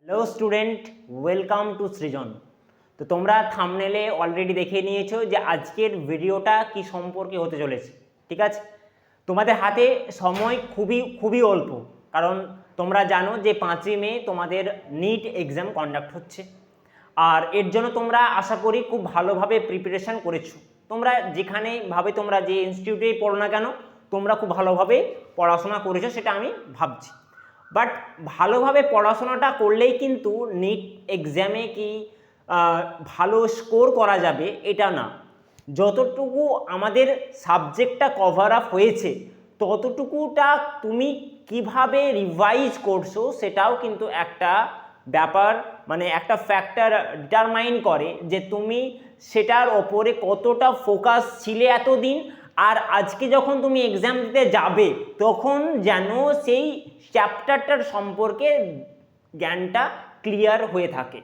Hello student, welcome to সৃজন। তো তোমরা থাম্বনেলে already দেখে নিয়েছো যে আজকের ভিডিওটা কি সম্পর্কে হতে চলেছে। ঠিক আছে, তোমাদের হাতে সময় খুবই অল্প, কারণ তোমরা জানো যে 5ই মে তোমাদের নিট এক্সাম কন্ডাক্ট হচ্ছে। আর এর জন্য তোমরা আশা করি খুব ভালোভাবে প্রিপারেশান করেছো। তোমরা যেখানেভাবে তোমরা যে ইনস্টিটিউটেই পড়ো না কেন, তোমরা খুব ভালোভাবে পড়াশোনা করেছো, সেটা আমি ভাবছি। বাট ভালোভাবে পড়াশোনাটা করলেই কিন্তু নিট এক্সামে কি ভালো স্কোর করা যাবে এটা না। যতটুকু আমাদের সাবজেক্টটা কভার আপ হয়েছে ততটুকুটা তুমি কিভাবে রিভাইজ করছো সেটাও কিন্তু একটা ব্যাপার, মানে একটা ফ্যাক্টর ডিটারমাইন করে যে তুমি সেটার ওপরে কতটা ফোকাস ছিলে এতদিন। আর আজকে যখন তুমি এক্সাম দিতে যাবে তখন যেন সেই চ্যাপ্টারটার সম্পর্কে জ্ঞানটা ক্লিয়ার হয়ে থাকে।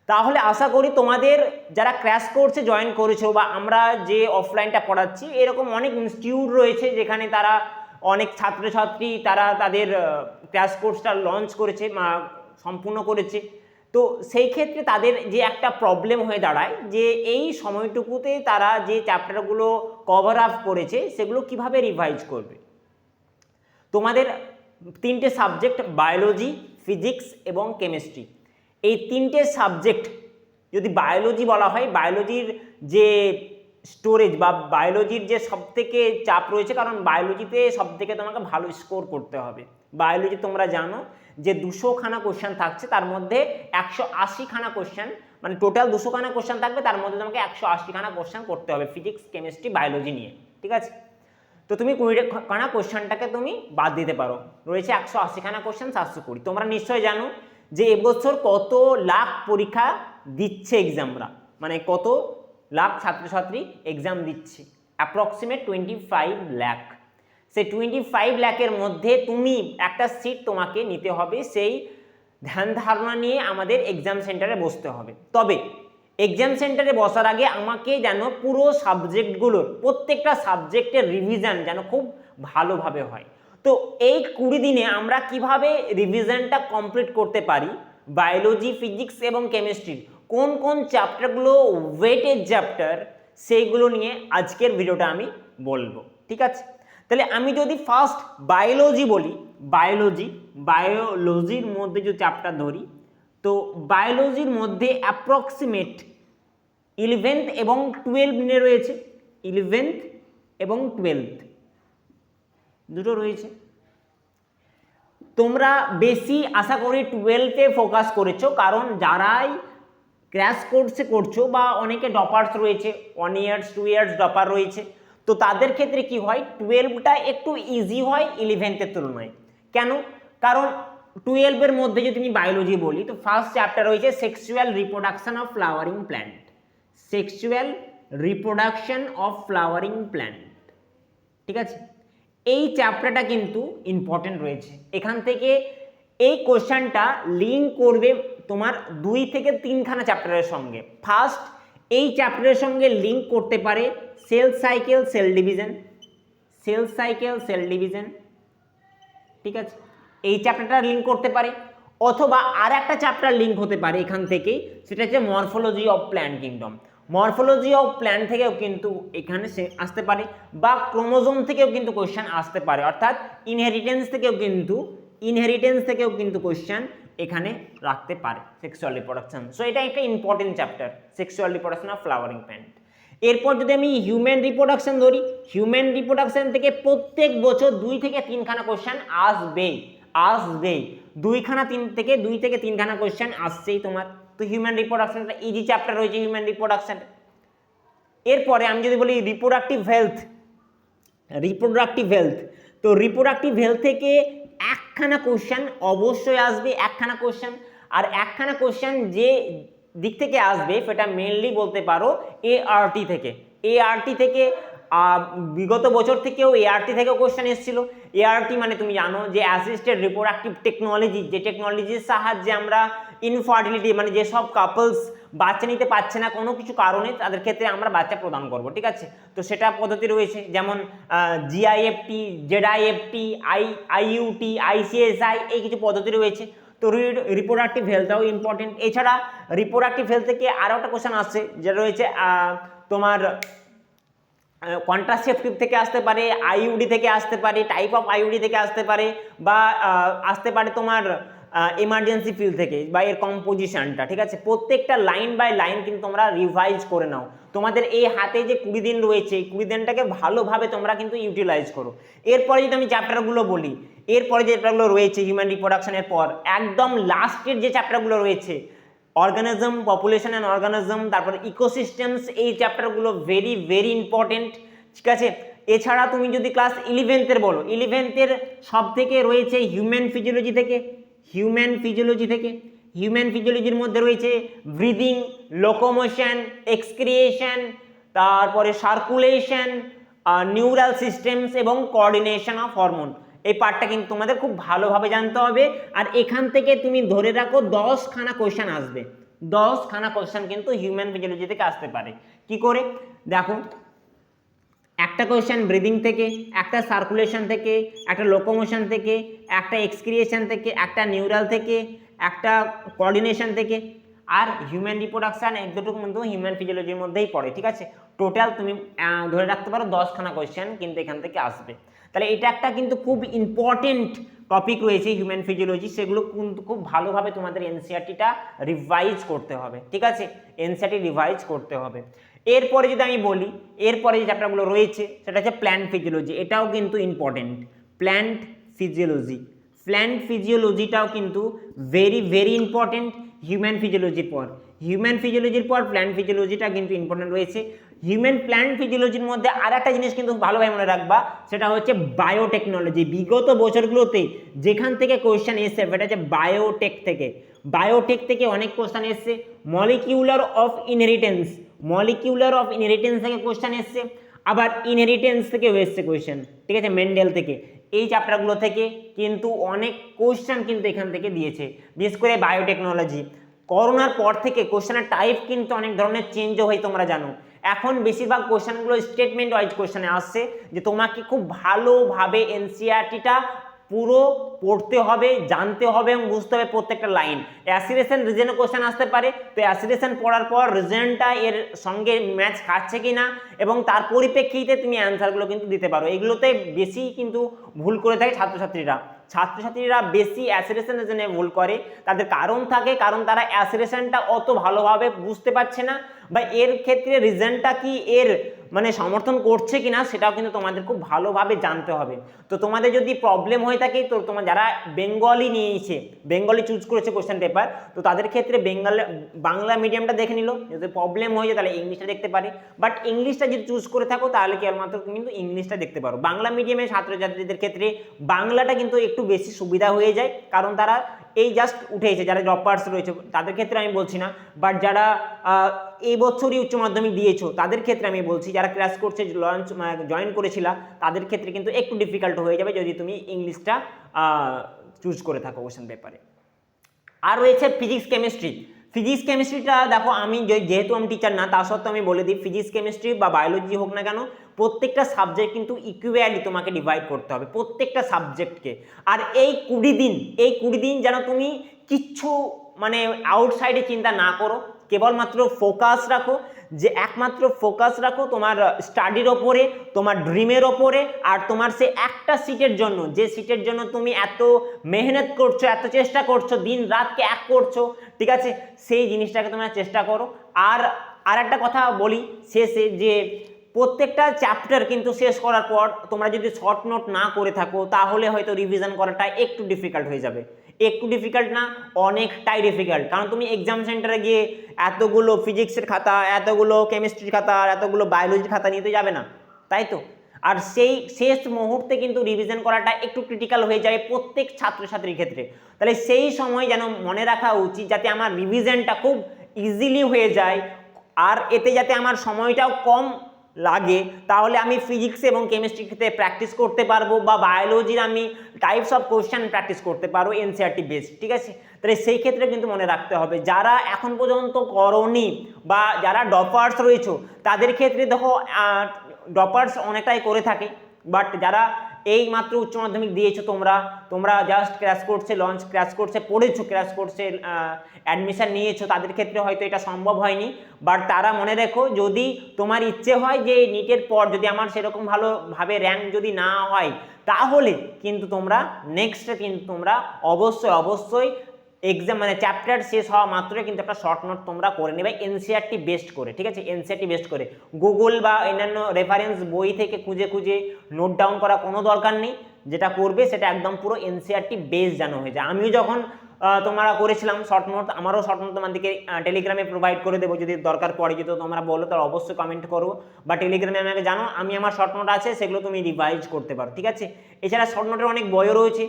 তাহলে আশা করি তোমাদের যারা ক্র্যাশ কোর্সে জয়েন করেছো বা আমরা যে অফলাইনটা পড়াচ্ছি, এরকম অনেক ইনস্টিটিউট রয়েছে যেখানে তারা অনেক ছাত্রছাত্রী তারা তাদের ক্র্যাশ কোর্সটা লঞ্চ করেছে, সম্পূর্ণ করেছে। তো সেই ক্ষেত্রে তাদের যে একটা প্রবলেম হয়ে দাঁড়ায় যে এই সময়টুকুতে তারা যে চ্যাপ্টারগুলো কভার আপ করেছে সেগুলো কিভাবে রিভাইজ করবে। তোমাদের 3টে সাবজেক্ট, বায়োলজি, ফিজিক্স এবং কেমিস্ট্রি। এই 3টে সাবজেক্ট যদি বায়োলজি বলা হয়, বায়োলজির যে স্টোরেজ বা বায়োলজির যে সবথেকে চাপ রয়েছে, কারণ বায়োলজিতে সবথেকে তোমাকে ভালো স্কোর করতে হবে। বায়োলজি তোমরা জানো যে 200খানা কোশ্চেন থাকছে, তার মধ্যে 180খানা কোশ্চেন, মানে টোটাল 200খানা কোশ্চেন থাকবে, তার মধ্যে তোমাকে 180খানা কোশ্চেন করতে হবে ফিজিক্স, কেমিস্ট্রি, বায়োলজি নিয়ে। ঠিক আছে, তো তুমি 20খানা কোশ্চেনটাকে তুমি বাদ দিতে পারো, রয়েছে 180খানা কোশ্চেন 720। তোমরা নিশ্চয় জানো যে এবছর কত লাখ পরীক্ষা দিচ্ছে এক্সামরা, মানে কত লাখ ছাত্রছাত্রী এক্সাম দিচ্ছে, অ্যাপ্রক্সিমেট 25 লাখ। সেই 25 লাখের মধ্যে তুমি একটা সিট তোমাকে নিতে হবে, সেই ধ্যান ধারণা নিয়ে আমাদের এক্সাম সেন্টারে বসতে হবে। তবে এক্সাম সেন্টারে বসার আগে আমাকে যেন পুরো সাবজেক্টগুলোর প্রত্যেকটা সাবজেক্টের রিভিশন যেন খুব ভালোভাবে হয়। তো এই 20 দিনে আমরা কিভাবে রিভিশনটা কমপ্লিট করতে পারি, বায়োলজি, ফিজিক্স এবং কেমিস্ট্রির কোন কোন চ্যাপ্টারগুলো ওয়েটেড চ্যাপ্টার, সেইগুলো নিয়ে আজকের ভিডিওটা আমি বলবো। ঠিক আছে, তাহলে আমি যদি ফার্স্ট বায়োলজি বলি, বায়োলজির মধ্যে যে চ্যাপ্টার ধরি, তো বায়োলজির মধ্যে অ্যাপ্রক্সিমেট 11th এবং 12 নিয়ে রয়েছে, 11th এবং 12th দুটো রয়েছে। তোমরা বেশি আশা করি 12তে ফোকাস করেছো, কারণ যারাই ক্র্যাশ কোর্সে করছো বা অনেকে ডপার্স রয়েছে, 1 ইয়ার্স 2 ইয়ার্স ডপার রয়েছে, তো তাদের ক্ষেত্রে কি হয় 12টা একটু ইজি হয় 11th-এর তুলনায়। কেন? কারণ 12-এর মধ্যে যদি আমি বায়োলজি বলি, তো ফার্স্ট চ্যাপ্টার রয়েছে sexual reproduction of flowering plant, sexual reproduction of flowering plant. ঠিক আছে, এই চ্যাপ্টারটা কিন্তু ইম্পর্টেন্ট রয়েছে। এখান থেকে এই কোশ্চেনটা লিঙ্ক করবে তোমার 2 থেকে 3খানা চ্যাপ্টারের সঙ্গে। ফার্স্ট এই চ্যাপ্টারের সঙ্গে লিঙ্ক করতে পারে cell cycle, cell division, cell cycle, cell division. ঠিক আছে, এই চ্যাপ্টারটা লিঙ্ক করতে পারে, অথবা আর একটা চ্যাপ্টার লিঙ্ক হতে পারে এখান থেকেই, সেটা হচ্ছে morphology of plant kingdom. Morphology of plant থেকেও কিন্তু এখানে আসতে পারে, বা ক্রোমোজোম থেকেও কিন্তু কোশ্চেন আসতে পারে, অর্থাৎ ইনহেরিটেন্স থেকেও কিন্তু কোশ্চেন এখানে রাখতে পারে সেক্সুয়াল রিপ্রোডাকশন। সো এটা একটা important chapter, sexual reproduction of flowering plant. এরপর যদি আমি হিউম্যান রিপ্রোডাকশন ধরি, হিউম্যান রিপ্রোডাকশন থেকে প্রত্যেক বছর 2 থেকে 3খানা কোশ্চেন আসবেই। 2 থেকে 3খানা কোশ্চেন আসছেই তোমার। তো হিউম্যান রিপ্রোডাকশনটা ইজি চ্যাপ্টার রয়েছে হিউম্যান রিপ্রোডাকশন। এরপরে আমি যদি বলি রিপ্রোডাক্টিভ হেলথ, তো রিপ্রোডাক্টিভ হেলথ থেকে 1খানা কোশ্চেন অবশ্যই আসবে, 1খানা কোশ্চেন। আর 1খানা কোশ্চেন যে দিক থেকে আসবে সেটা মেনলি বলতে পারো এআরটি থেকে। বিগত বছর থেকেও এআরটি থেকেও কোশ্চেন এসেছিল। এআরটি মানে তুমি জানো যে অ্যাসিস্টেড রিপ্রোডাক্টিভ টেকনোলজি, যে টেকনোলজির সাহায্যে আমরা ইনফার্টিলিটি, মানে যেসব কাপলস বাচ্চা নিতে পারছে না কোনো কিছু কারণে, তাদের ক্ষেত্রে আমরা বাচ্চা প্রদান করব। ঠিক আছে, তো সেটা পদ্ধতি রয়েছে, যেমন জিআইএফটি, জেডআইএফটি, আইইউটি, আইসিএসআই, এই কিছু পদ্ধতি রয়েছে। তো রিপ্রোডাক্টিভ হেলথটাও ইম্পর্টেন্ট। এছাড়া রিপ্রোডাক্টিভ হেলথ থেকে আরও একটা কোশ্চেন আসছে, যেটা রয়েছে তোমার কন্ট্রাসেপটিভ থেকে আসতে পারে, আইইউডি থেকে আসতে পারে, টাইপ অফ আইইউডি থেকে আসতে পারে, বা আসতে পারে তোমার এমার্জেন্সি ফিল্ড থেকে, বা এর কম্পোজিশনটা। ঠিক আছে, প্রত্যেকটা লাইন বাই লাইন কিন্তু তোমরা রিভাইজ করে নাও। তোমাদের এই হাতে যে 20 দিন রয়েছে, এই 20 দিনটাকে ভালোভাবে তোমরা কিন্তু ইউটিলাইজ করো। এরপরে যদি আমি চ্যাপ্টারগুলো বলি, এরপরে যে চ্যাপ্টারগুলো রয়েছে হিউম্যান রিপ্রোডাকশনের পর একদম লাস্টের যে চ্যাপ্টারগুলো রয়েছে, অর্গানিজম, পপুলেশন অ্যান্ড অর্গানিজম, তারপর ইকোসিস্টেমস, এই চ্যাপ্টারগুলো ভেরি ভেরি ইম্পর্টেন্ট। ঠিক আছে, এছাড়া তুমি যদি ক্লাস 11th বলো, 11th সব থেকে রয়েছে হিউম্যান ফিজিওলজি থেকে, হিউম্যান ফিজিওলজির মধ্যে রয়েছে ব্রিদিং, লোকোমোশন, এক্সক্রিয়েশন, তারপরে সার্কুলেশন, নিউরাল সিস্টেমস এবং কোঅর্ডিনেশন অফ হরমোন। এই পার্টটা কিন্তু তোমাদের খুব ভালোভাবে জানতে হবে। আর এখান থেকে তুমি ধরে রাখো 10খানা কোয়েশ্চেন আসবে, 10খানা কোয়েশ্চেন কিন্তু হিউম্যান ফিজিওলজি থেকে আসতে পারে। কি করে দেখো, একটা কোয়েশ্চেন ব্রিদিং থেকে, একটা সার্কুলেশন থেকে, একটা লোকোমোশন থেকে, একটা এক্সক্রিয়েশন থেকে, একটা নিউরাল থেকে, একটা কোঅর্ডিনেশন থেকে, আর হিউম্যান রিপ্রোডাকশন, এক দুটো কিন্তু হিউম্যান ফিজিওলজির মধ্যেই পড়ে। ঠিক আছে, টোটাল তুমি ধরে রাখতে পারো 10খানা কোয়েশ্চেন কিন্তু এখান থেকে আসবে। তাহলে এটা একটা কিন্তু খুব ইম্পর্টেন্ট টপিক রয়েছে হিউম্যান ফিজিওলজি, সেগুলো কিন্তু খুব ভালোভাবে তোমাদের এনসিইআরটিটা রিভাইজ করতে হবে। ঠিক আছে, এনসিইআরটি রিভাইজ করতে হবে। এরপরে যদি আমি বলি, এরপরে যে চ্যাপ্টারগুলো রয়েছে সেটা হচ্ছে প্ল্যান্ট ফিজিওলজি, এটাও কিন্তু ইম্পর্টেন্ট। প্ল্যান্ট ফিজিওলজিটাও কিন্তু ভেরি ভেরি ইম্পর্টেন্ট হিউম্যান ফিজিওলজির পর। প্ল্যান্ট ফিজিওলজিটা কিন্তু ইম্পর্টেন্ট রয়েছে। প্ল্যান্ট ফিজিওলজির মধ্যে আর একটা জিনিস কিন্তু ভালোভাবে মনে রাখবা, সেটা হচ্ছে বায়োটেকনোলজি। বিগত বছরগুলোতে যেখান থেকে কোয়েশ্চেন এসছে সেটা হচ্ছে বায়োটেক থেকে অনেক কোয়েশ্চেন এসছে। মলিকিউলার অফ ইনহেরিটেন্স থেকে কোয়েশ্চেন এসছে, আবার ইনহেরিটেন্স থেকেও এসছে কোয়েশ্চেন। ঠিক আছে, মেন্ডেল থেকে, এই চ্যাপ্টারগুলো থেকে কিন্তু অনেক কোয়েশ্চেন কিন্তু এখান থেকে দিয়েছে, বিশেষ করে বায়োটেকনোলজি। করোনার পর থেকে কোয়েশ্চেনের টাইপ কিন্তু অনেক ধরনের চেঞ্জও হয়, তোমরা জানো। এখন বেশিরভাগ কোয়েশ্চেনগুলো স্টেটমেন্ট ওয়াইজ কোয়েশ্চেনে আসছে, যে তোমাকে খুব ভালোভাবে এনসিইআরটিটা পুরো পড়তে হবে, জানতে হবে এবং বুঝতে হবে প্রত্যেকটা লাইন। অ্যাসিরেশন রিজনে কোশ্চেন আসতে পারে, তো অ্যাসিরেশন পড়ার পর রিজনটা এর সঙ্গে ম্যাচ খাচ্ছে কিনা এবং তার পরিপ্রেক্ষিতে তুমি অ্যান্সারগুলো কিন্তু দিতে পারো। এগুলোতে বেশি কিন্তু ভুল করে থাকে ছাত্রছাত্রীরা বেশি অ্যাসিরেশন রিজনে ভুল করে। তাদের কারণ থাকে, কারণ তারা অ্যাসিরেশনটা অত ভালোভাবে বুঝতে পারছে না, বা এর ক্ষেত্রে রিজনটা কি এর মানে সমর্থন করছে কিনা সেটাও কিন্তু তোমাদের খুব ভালোভাবে জানতে হবে। তো তোমাদের যদি প্রবলেম হয়ে থাকে, তো তোমার যারা বেঙ্গলি চুজ করেছে কোশ্চেন পেপার, তো তাদের ক্ষেত্রে বাংলা মিডিয়ামটা দেখে নিল। যদি প্রবলেম হয়ে যায় তাহলে ইংলিশটা দেখতে পারে, বাট ইংলিশটা যদি চুজ করে থাকো তাহলে কেবলমাত্র কিন্তু ইংলিশটা দেখতে পারো। বাংলা মিডিয়ামের ছাত্রছাত্রীদের ক্ষেত্রে বাংলাটা কিন্তু একটু বেশি সুবিধা হয়ে যায়, কারণ তারা এই জাস্ট উঠে এসে, যারা ড্রপার্স রয়েছে তাদের ক্ষেত্রে আমি বলছি না, বাট যারা এই বছরই উচ্চ মাধ্যমিক দিয়েছো তাদের ক্ষেত্রে আমি বলছি, যারা ক্লাস কোর্সে জয়েন করেছিলা তাদের ক্ষেত্রে কিন্তু একটু ডিফিকাল্ট হয়ে যাবে যদি তুমি ইংলিশটা চুজ করে থাকো কোশ্চেন পেপারে। আর রয়েছে ফিজিক্স কেমিস্ট্রিটা দেখো, আমি যেহেতু আমি টিচার না, তা সত্ত্বেও আমি বলে দিই, ফিজিক্স কেমিস্ট্রি বা বায়োলজি হোক না কেন, প্রত্যেকটা সাবজেক্ট কিন্তু ইকুয়ালি তোমাকে ডিভাইড করতে হবে, প্রত্যেকটা সাবজেক্টকে। আর এই 20 দিন যেন তুমি কিচ্ছু মানে আউটসাইডে চিন্তা না করো, কেবলমাত্র ফোকাস রাখো তোমার স্টাডির ওপরে, তোমার ড্রিমের ওপরে, আর তোমার সে একটা সিটের জন্য, যে সিটের জন্য তুমি এত মেহনত করছো, এত চেষ্টা করছো, দিন রাতকে এক করছো, ঠিক আছে, সেই জিনিসটাকে তোমরা চেষ্টা করো। আর একটা কথা বলি শেষে, যে প্রত্যেকটা চ্যাপ্টার কিন্তু শেষ করার পর তোমরা যদি শর্ট নোট না করে থাকো তাহলে হয়তো রিভিশন করাটা একটু ডিফিকাল্ট হয়ে যাবে। একটু ডিফিকাল্ট না, অনেকটাই ডিফিকাল্ট, কারণ তুমি এক্সাম সেন্টারে গিয়ে এতগুলো ফিজিক্সের খাতা, এতগুলো কেমিস্ট্রির খাতা, আর এতগুলো বায়োলজির খাতা নিয়ে তো যাবে না, তাই তো। আর সেই শেষ মুহূর্তে কিন্তু রিভিশন করাটা একটু ক্রিটিক্যাল হয়ে যায় প্রত্যেক ছাত্রছাত্রীর ক্ষেত্রে। তাহলে সেই সময় যেন মনে রাখা উচিত যাতে আমার রিভিশনটা খুব ইজিলি হয়ে যায়, আর এতে যাতে আমার সময়টাও কম লাগে, তাহলে আমি ফিজিক্স এবং কেমিস্ট্রি ক্ষেত্রে প্র্যাকটিস করতে পারবো, বা বায়োলজির আমি টাইপস অফ কোশ্চেন প্র্যাকটিস করতে পারবো এনসিইআরটি বেস। ঠিক আছে, তাহলে সেই ক্ষেত্রে কিন্তু মনে রাখতে হবে, যারা এখন পর্যন্ত করনি বা যারা ড্রপার্স রয়েছে তাদের ক্ষেত্রে দেখো, ড্রপার্স অনেকটাই করে থাকে, বাট যারা এই মাত্র উচ্চ মাধ্যমিক দিয়েছো, তোমরা জাস্ট ক্র্যাশ কোর্সে লঞ্চ ক্র্যাশ কোর্সে পড়েছো, ক্র্যাশ কোর্সে অ্যাডমিশন নিয়েছো, তাদের ক্ষেত্রে হয়তো এটা সম্ভব হয়নি। বাট তারা মনে রেখো, যদি তোমার ইচ্ছে হয় যে নিটের পর যদি আমার সেরকম ভালোভাবে র্যাঙ্ক যদি না হয়, তাহলে কিন্তু তোমরা নেক্সটে কিন্তু তোমরা অবশ্যই এক্সাম মানে চ্যাপ্টার শেষ হওয়া মাত্রই কিন্তু একটা শর্ট নোট তোমরা করে নেবে এনসিইআরটি বেস্ট করে, ঠিক আছে? এনসিইআরটি বেস্ট করে গুগল বা অন্যান্য রেফারেন্স বই থেকে খুঁজে নোট ডাউন করা কোনো দরকার নেই। যেটা করবে সেটা একদম পুরো এনসিইআরটি বেস যেন হয়ে যায়। আমিও যখন তোমরা করেছিলাম শর্ট নোট, আমারও শর্ট নোট তোমাদেরকে টেলিগ্রামে প্রোভাইড করে দেবো, যদি দরকার পড়ে, যদি তোমরা বলো তাহলে অবশ্যই কমেন্ট করো, বা টেলিগ্রামে আমাকে জানো, আমি আমার শর্ট নোট আছে সেগুলো তুমি রিভাইজ করতে পারো, ঠিক আছে? এছাড়া শর্ট নোটের অনেক বইও রয়েছে,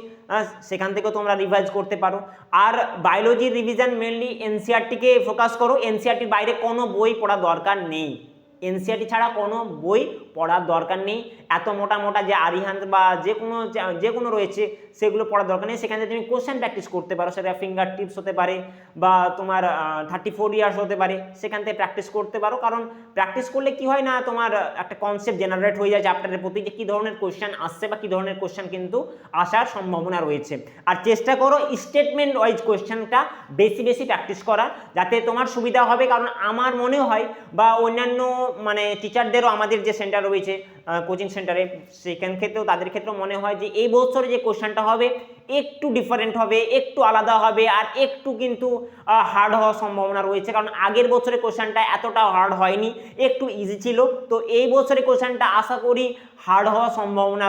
সেখান থেকেও তোমরা রিভাইজ করতে পারো। আর বায়োলজি রিভিশন মেনলি এনসিইআরটিকে ফোকাস করো, এনসিইআরটির বাইরে কোনো বই পড়ার দরকার নেই, এনসিইআরটি ছাড়া কোনো বই পড়ার দরকার নেই। এত মোটা যে আরিহান্ত বা যে কোনো রয়েছে সেগুলো পড়ার দরকার নেই। সেখানে তুমি কোশ্চেন প্র্যাকটিস করতে পারো, সেটা ফিঙ্গার টিপস হতে পারে বা তোমার 34 ইয়ার্স হতে পারে, সেখান থেকে প্র্যাকটিস করতে পারো। কারণ প্র্যাকটিস করলে কি হয় না, তোমার একটা কনসেপ্ট জেনারেট হয়ে যায় চ্যাপ্টারের প্রতি, যে কী ধরনের কোশ্চেন আসছে বা কী ধরনের কোশ্চেন কিন্তু আসার সম্ভাবনা রয়েছে। আর চেষ্টা করো স্টেটমেন্ট ওয়াইজ কোশ্চেনটা বেশি প্র্যাকটিস করা, যাতে তোমার সুবিধা হবে। কারণ আমার মনে হয় বা অন্যান্য মানে টিচারদেরও, আমাদের যে সেন্টার রয়েছে কোচিং সেন্টারে, সেখান ক্ষেত্রেও তাদের ক্ষেত্রেও মনে হয় যে এই বছরে যে কোশ্চেনটা হবে একটু ডিফারেন্ট হবে, একটু আলাদা হবে, আর একটু কিন্তু হার্ড হওয়ার সম্ভাবনা রয়েছে। কারণ আগের বছরের কোশ্চেনটা এতটা হার্ড হয়নি, একটু ইজি ছিল। তো এই বছরের কোশ্চেনটা আশা করি হার্ড হওয়ার সম্ভাবনা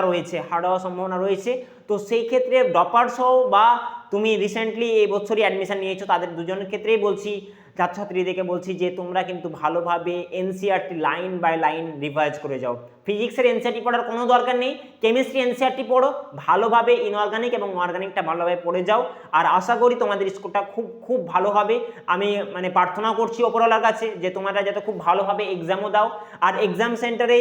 রয়েছে। তো সেই ক্ষেত্রে ডপার্স হও বা তুমি রিসেন্টলি এই বছরই অ্যাডমিশন নিয়েছো, তাদের দুজনের ক্ষেত্রেই বলছি, ছাত্রছাত্রীদেরকে বলছি যে তোমরা কিন্তু ভালোভাবে NCERT line by line revise করে যাও। ফিজিক্সের এনসিইআরটি পড়ার কোনো দরকার নেই, কেমিস্ট্রি এনসিইআরটি পড়ো ভালোভাবে, ইনঅর্গানিক এবং অর্গানিকটা ভালোভাবে পড়ে যাও। আর আশা করি তোমাদের স্কোরটা খুব ভালো হবে। আমি মানে প্রার্থনা করছি ওপরওয়ালার কাছে যে তোমরা যাতে খুব ভালোভাবে এক্সামও দাও। আর এক্সাম সেন্টারে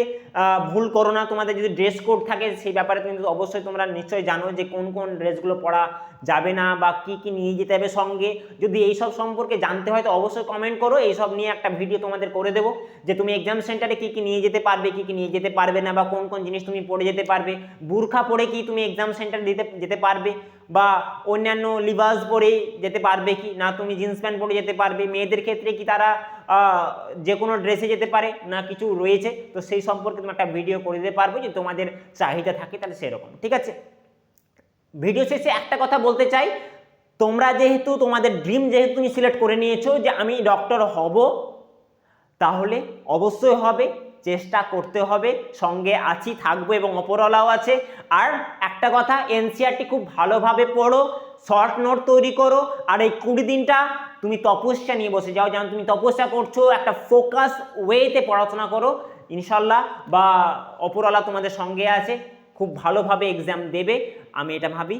ভুল করো না, তোমাদের যদি ড্রেস কোড থাকে সেই ব্যাপারে কিন্তু অবশ্যই তোমরা নিশ্চয়ই জানো যে কোন ড্রেসগুলো পরা যাবে না বা কি নিয়ে যেতে হবে সঙ্গে। যদি এইসব সম্পর্কে জানতে হয় তো অবশ্যই কমেন্ট করো, এইসব নিয়ে একটা ভিডিও তোমাদের করে দেবো যে তুমি এক্সাম সেন্টারে কি নিয়ে যেতে পারবে, কি নিয়ে যেতে পারবে না, বা কোন জিনিস তুমি পড়ে যেতে পারবে। বুরখা পরে কি তুমি এক্সাম সেন্টারে যেতে পারবে, বা অন্যান্য লিবাস পরে যেতে পারবে কি না, তুমি জিন্স প্যান্ট পরে যেতে পারবে। মেয়েদের ক্ষেত্রে কি তারা যে কোনো ড্রেসে যেতে পারে না, কিছু রয়েছে। তো সেই সম্পর্কে তুমি একটা ভিডিও করে দিতে পারবো, যে তোমাদের চাহিদা থাকে তাহলে সেরকম, ঠিক আছে? ভিডিও শেষে একটা কথা বলতে চাই, তোমরা যেহেতু তোমাদের ড্রিম যেহেতু তুমি সিলেক্ট করে নিয়েছো যে আমি ডক্টর হব, তাহলে অবশ্যই হবে, চেষ্টা করতে হবে, সঙ্গে আছি, থাকবো এবং অপরওয়ালাও আছে। আর একটা কথা, এনসিইআরটি খুব ভালোভাবে পড়ো, শর্ট নোট তৈরি করো, আর এই 20 দিনটা তুমি তপস্যা নিয়ে বসে যাও, যেমন তুমি তপস্যা করছো, একটা ফোকাস ওয়েতে পড়াশোনা করো, ইনশাল্লাহ বা অপরওয়ালা তোমাদের সঙ্গে আছে, খুব ভালোভাবে এক্সাম দেবে, আমি এটা ভাবি।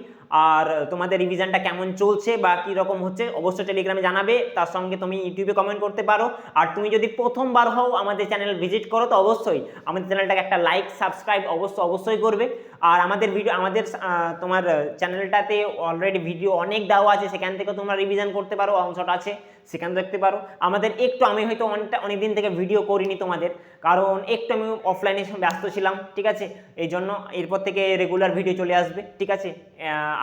আর তোমাদের রিভিশনটা কেমন চলছে বা কী রকম হচ্ছে অবশ্যই টেলিগ্রামে জানাবে, তার সঙ্গে তুমি ইউটিউবে কমেন্ট করতে পারো। আর তুমি যদি প্রথমবার হও আমাদের চ্যানেল ভিজিট করো, তো অবশ্যই আমাদের চ্যানেলটাকে একটা লাইক সাবস্ক্রাইব অবশ্যই করবে। আর আমাদের তোমার চ্যানেলটাতে অলরেডি ভিডিও অনেক দেওয়া আছে, সেখান থেকে তোমরা রিভিশন করতে পারো, অংশটা আছে সেখানে দেখতে পারো। আমাদের আমি হয়তো অনেক দিন থেকে ভিডিও করিনি তোমাদের, কারণ আমি অফলাইনে ব্যস্ত ছিলাম, ঠিক আছে? এই জন্য এরপর থেকে রেগুলার ভিডিও চলে আসবে, ঠিক আছে?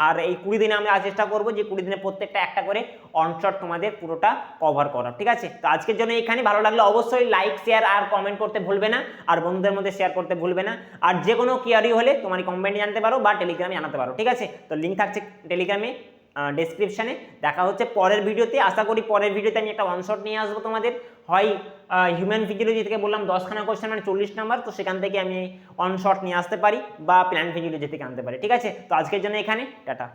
আর এই 20 দিনে আমরা চেষ্টা করবো যে 20 দিনে প্রত্যেকটা একটা করে অনশট তোমাদের পুরোটা কভার করার, ঠিক আছে? তো আজকের জন্য এখানে, ভালো লাগলে অবশ্যই লাইক শেয়ার আর কমেন্ট করতে ভুলবে না, আর বন্ধুদের মধ্যে শেয়ার করতে ভুলবে না। আর যে কোনো কোয়ারি হলে তোমার কমেন্টে জানতে পারো বা টেলিগ্রামে জানাতে পারো, ঠিক আছে? তো লিঙ্ক থাকছে টেলিগ্রামে ডেসক্রিপশানে। দেখা হচ্ছে পরের ভিডিওতে। আশা করি পরের ভিডিওতে আমি একটা অনশট নিয়ে আসবো তোমাদের, হয় হিউম্যান ফিজিওলজি থেকে বললাম 10খানা কোয়েশ্চেন মানে 40 নাম্বার, তো সেখান থেকে আমি অনশট নিয়ে আসতে পারি, বা প্ল্যান ফিজিওলজি থেকে আনতে পারি, ঠিক আছে? তো আজকের জন্য এখানে টাটা।